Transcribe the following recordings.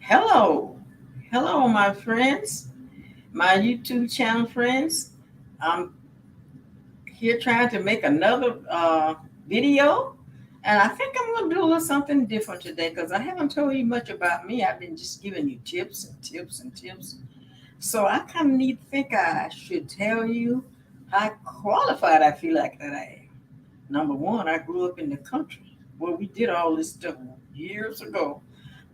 Hello, hello, my friends, my YouTube channel friends. I'm here trying to make another video, and I think I'm going to do a little something different today because I haven't told you much about me. I've been just giving you tips and tips and tips. So I kind of need to think I should tell you how qualified I feel like that I am. Number one, I grew up in the country where we did all this stuff years ago.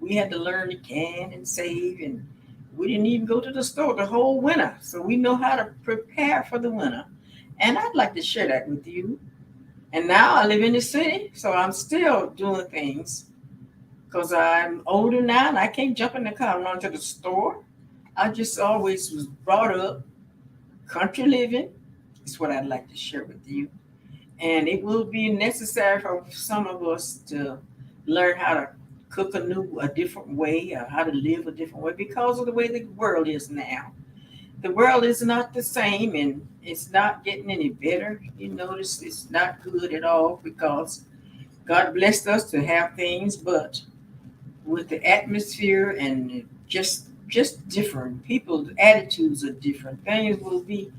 We had to learn to can and save, and we didn't even go to the store the whole winter. So we know how to prepare for the winter. And I'd like to share that with you. And now I live in the city, so I'm still doing things because I'm older now and I can't jump in the car and run to the store. I just always was brought up country living. Is what I'd like to share with you. And it will be necessary for some of us to learn how to cook a different way, or how to live a different way because of the way the world is now. The world is not the same, and it's not getting any better. You notice it's not good at all because God blessed us to have things, but with the atmosphere and just different, people's attitudes are different. Things will be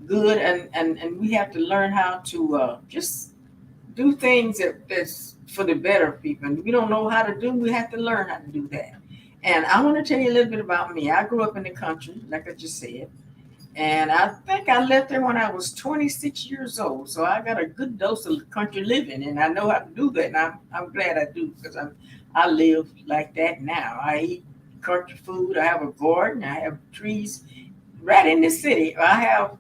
good, and we have to learn how to just do things that's for the better of people. And we don't know how to do, we have to learn how to do that. And I want to tell you a little bit about me. I grew up in the country, like I just said, and I think I left there when I was 26 years old. So I got a good dose of country living, and I know how to do that. And I'm glad I do because I live like that now. I eat country food. I have a garden. I have trees right in the city. I have,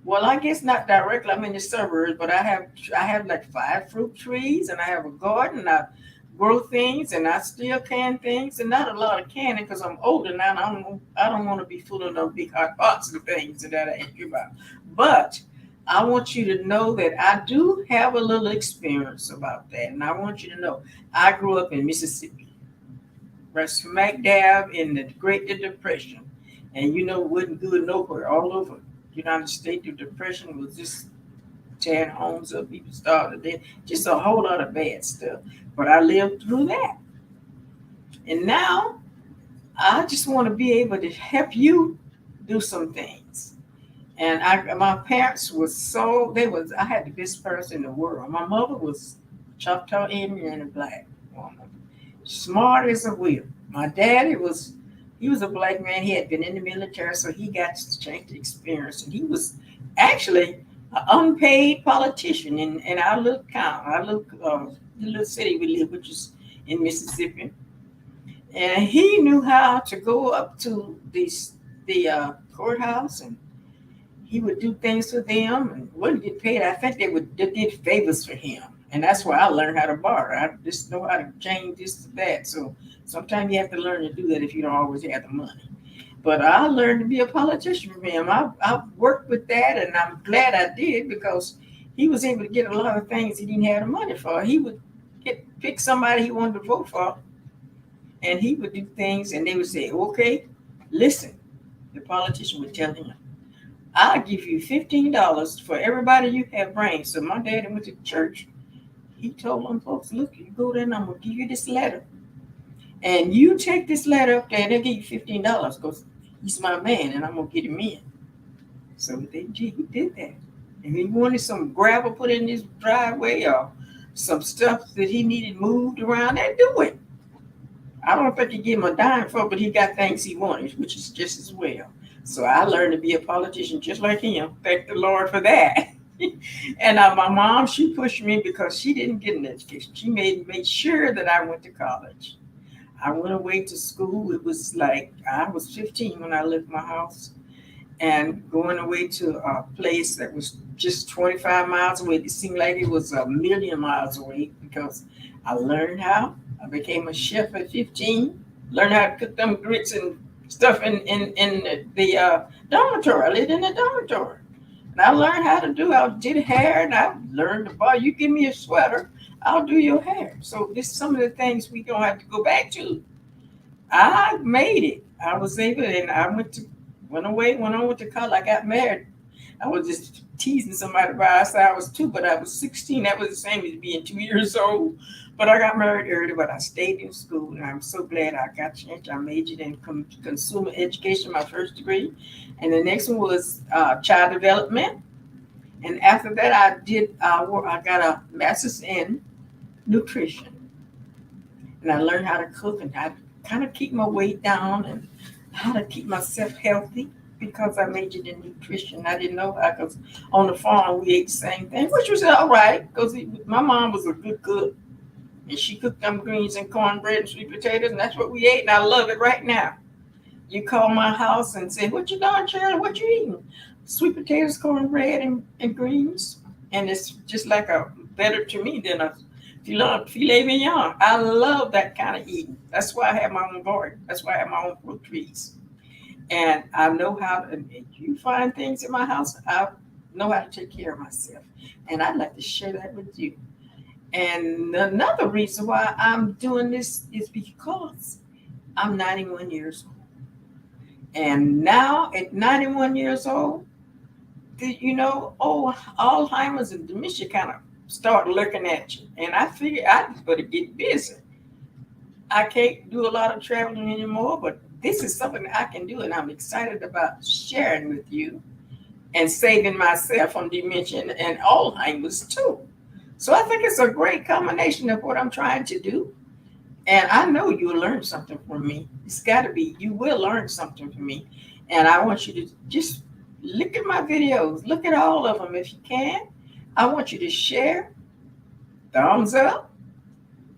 well, I guess not directly. I'm in the suburbs, but I have like five fruit trees, and I have a garden. And I grow things, and I still can things, and not a lot of canning because I'm older now. And I don't want to be full of no big hot pots and things that I ain't about. But I want you to know that I do have a little experience about that, and I want you to know I grew up in Mississippi, right smack dab in the Great Depression, and it wasn't good nowhere. All over United States, the Depression was just tearing homes up, people started there, just a whole lot of bad stuff. But I lived through that, and now I just want to be able to help you do some things. And my parents was so they was I had the best parents in the world. My mother was Choctaw Indian and a black woman, smart as a whip. My daddy was he was a black man. He had been in the military, so he got to change the experience. And he was actually an unpaid politician in our little town, the little city we live, which is in Mississippi. And he knew how to go up to the courthouse, and he would do things for them and wouldn't get paid. I think they did favors for him. And that's why I learned how to barter. I just know how to change this to that. So sometimes you have to learn to do that if you don't always have the money. But I learned to be a politician from him. I worked with that, and I'm glad I did because he was able to get a lot of things he didn't have the money for. He would pick somebody he wanted to vote for, and he would do things, and they would say, "Okay, listen." The politician would tell him, "I'll give you $15 for everybody you have bring." So my daddy went to church. He told them folks, "Look, you go there, and I'm gonna give you this letter, and you take this letter up there, and they'll give you $15 because he's my man, and I'm gonna get him in." So he did that. And he wanted some gravel put in his driveway or some stuff that he needed moved around, they do it. I don't think he gave him a dime for it, but he got things he wanted, which is just as well. So I learned to be a politician just like him. Thank the Lord for that. And my mom, she pushed me because she didn't get an education. She made sure that I went to college. I went away to school. It was like I was 15 when I left my house, and going away to a place that was just 25 miles away. It seemed like it was a million miles away because I learned how. I became a chef at 15, learned how to cook them grits and stuff in the dormitory. I lived in the dormitory. And I learned how to I did hair, and I learned to buy, you give me a sweater, I'll do your hair. So this some of the things we gonna have to go back to. I made it. I was able, and I went on to college. I got married. I was just teasing somebody by I said I was two, but I was 16. That was the same as being 2 years old. But I got married early, but I stayed in school, and I'm so glad I got changed. I majored in consumer education, my first degree, and the next one was child development. And after that, I got a master's in nutrition, and I learned how to cook and how to kind of keep my weight down and how to keep myself healthy because I majored in nutrition. I didn't know how because on the farm we ate the same thing, which was all right because my mom was a good cook and she cooked them greens and cornbread and sweet potatoes, and that's what we ate, and I love it right now. You call my house and say, "What you doing, Shirley? What you eating?" Sweet potatoes, cornbread, and greens, and it's just like a better to me than a filet mignon. I love that kind of eating. That's why I have my own garden. That's why I have my own fruit trees, and I know how to. If you find things in my house, I know how to take care of myself, and I'd like to share that with you. And another reason why I'm doing this is because I'm 91 years old. And now at 91 years old, Alzheimer's and dementia kind of start looking at you. And I figure I just better get busy. I can't do a lot of traveling anymore, but this is something I can do, and I'm excited about sharing with you and saving myself from dementia and Alzheimer's too. So I think it's a great combination of what I'm trying to do. And I know you'll learn something from me. It's got to be, you will learn something from me. And I want you to just look at my videos, look at all of them if you can. I want you to share, thumbs up,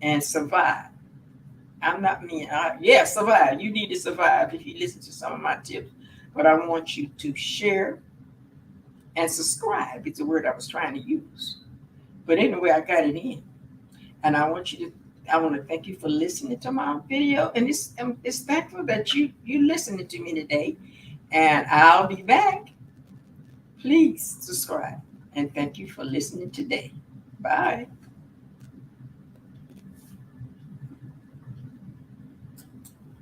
and survive. I'm not me. Yeah, survive. You need to survive if you listen to some of my tips. But I want you to share and subscribe. It's a word I was trying to use. But anyway, I got it in. And I want to thank you for listening to my video. And it's thankful that you listening to me today. And I'll be back. Please subscribe. And thank you for listening today. Bye.